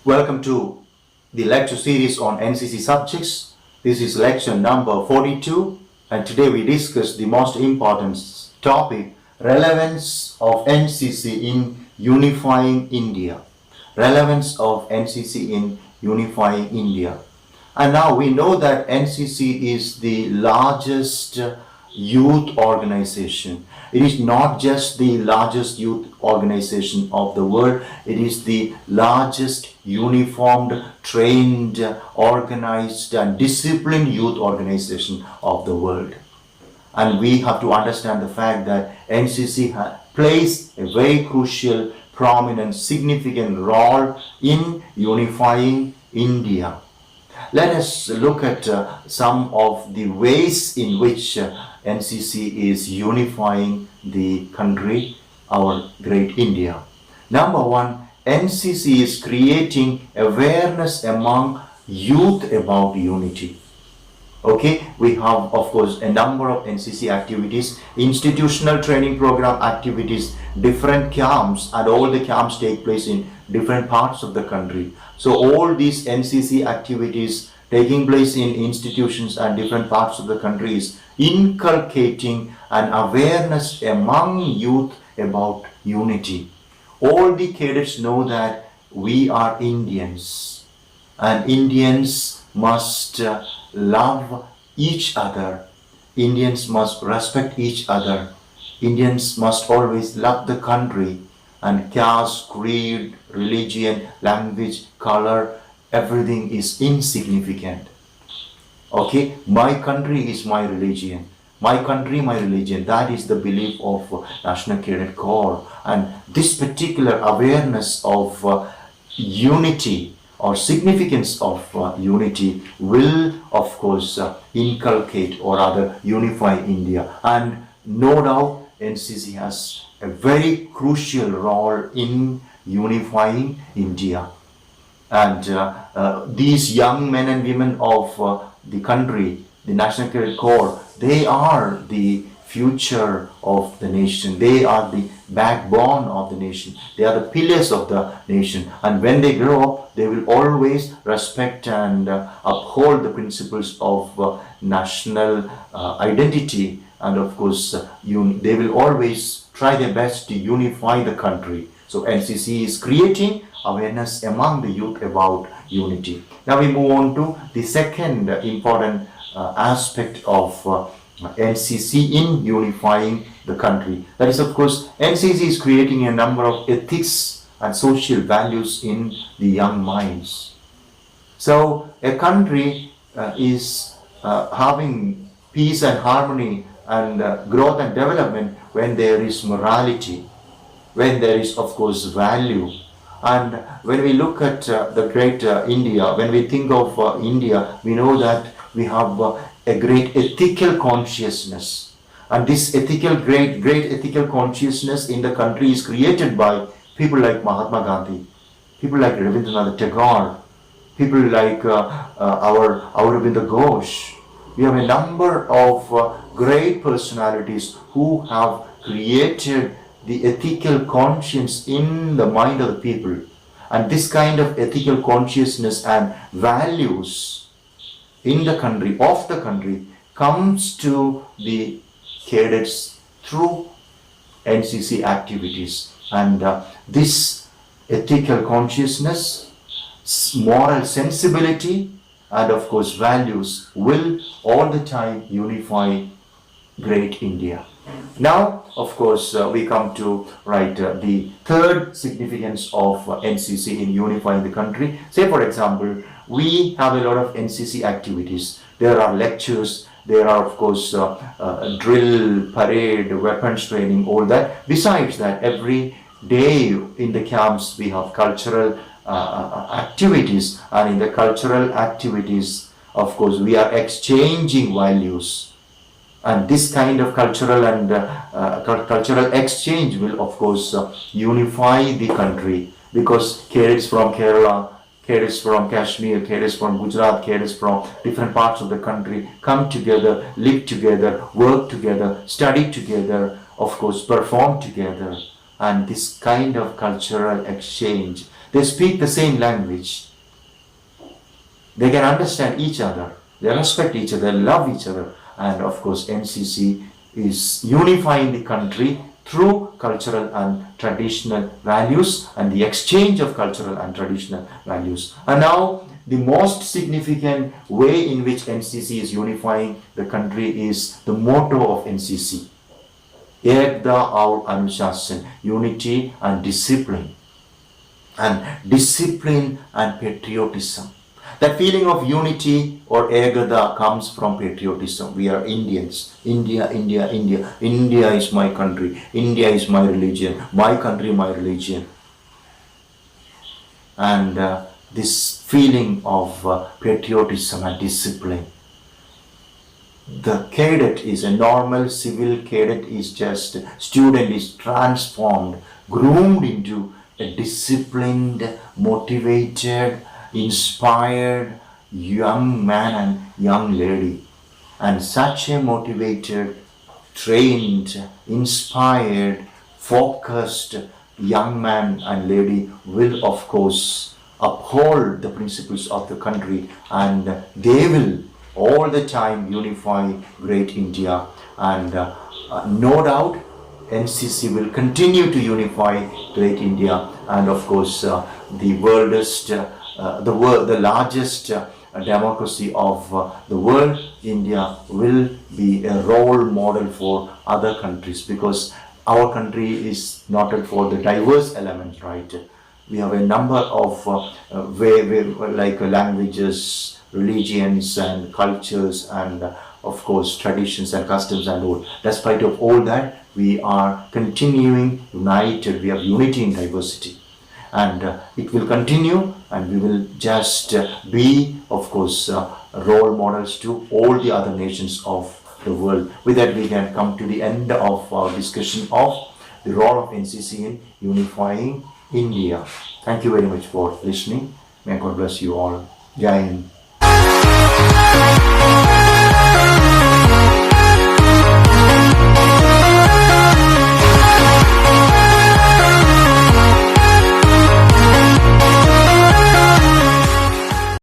Welcome to the lecture series on NCC subjects. This is lecture number 42 and today we discuss the most important topic, relevance of NCC in unifying India. Relevance of NCC in unifying India. And now we know that NCC is the largest youth organization. It is not just the largest youth organization of the world, it is the largest uniformed, trained, organized and disciplined youth organization of the world. And we have to understand the fact that NCC plays a very crucial, prominent, significant role in unifying India. Let us look at some of the ways in which NCC is unifying the country, our great India. Number one, NCC is creating awareness among youth about unity. Okay, we have of course a number of NCC activities, institutional training program activities, different camps, and all the camps take place in different parts of the country. So all these NCC activities taking place in institutions and different parts of the country is inculcating an awareness among youth about unity. All the cadets know that we are Indians and Indians must love each other. Indians must respect each other. Indians must always love the country, and caste, creed, religion, language, color, everything is insignificant. Okay, my country is my religion. My country, my religion. That is the belief of National Cadet Corps. And this particular awareness of unity or significance of unity will of course inculcate or rather unify India. And no doubt NCC has a very crucial role in unifying India. And these young men and women of the country, the National Cadet Corps, they are the future of the nation. They are the backbone of the nation. They are the pillars of the nation. And when they grow up, they will always respect and uphold the principles of national identity. And of course, they will always try their best to unify the country. So NCC is creating awareness among the youth about unity. Now we move on to the second important aspect of NCC in unifying the country. That is, of course, NCC is creating a number of ethics and social values in the young minds. So a country is having peace and harmony and growth and development when there is morality, when there is of course value. And when we look at the great India, when we think of India, we know that we have a great ethical consciousness. And this great ethical consciousness in the country is created by people like Mahatma Gandhi, people like Rabindranath Tagore, people like our Aurobindo Ghosh. We have a number of great personalities who have created the ethical conscience in the mind of the people. And this kind of ethical consciousness and values in the country, of the country, comes to the cadets through NCC activities. And this ethical consciousness, moral sensibility, and of course values will all the time unify great India. Now, of course, we come to the third significance of NCC in unifying the country. Say, for example, we have a lot of NCC activities. There are lectures, there are, of course, drill, parade, weapons training, all that. Besides that, every day in the camps, we have cultural activities. And in the cultural activities, of course, we are exchanging values. And this kind of cultural and cultural exchange will of course unify the country, because cadets from Kerala, cadets from Kashmir, cadets from Gujarat, cadets from different parts of the country come together, live together, work together, study together, of course perform together. And this kind of cultural exchange They speak the same language. They can understand each other. They respect each other, love each other. And of course, NCC is unifying the country through cultural and traditional values and the exchange of cultural and traditional values. And now, the most significant way in which NCC is unifying the country is the motto of NCC. Ekta aur Anushasan, unity and discipline. And discipline and patriotism. That feeling of unity or Ekta comes from patriotism. We are Indians. India, India, India. India is my country. India is my religion. My country, my religion. And this feeling of patriotism and discipline. The cadet is a normal civil cadet, is just student is transformed, groomed into a disciplined, motivated, inspired young man and young lady. And such a motivated, trained, inspired, focused young man and lady will of course uphold the principles of the country, and they will all the time unify great India. And no doubt NCC will continue to unify great India, and of course the largest democracy of the world, India, will be a role model for other countries, because our country is noted for the diverse elements, right? We have a number of languages, religions and cultures, and of course traditions and customs and all. Despite of all that, we are continuing united. We have unity in diversity, and it will continue, and we will just be of course role models to all the other nations of the world. With that, we can come to the end of our discussion of the role of NCC in unifying India. Thank you very much for listening. May God bless you all. Jai Hind.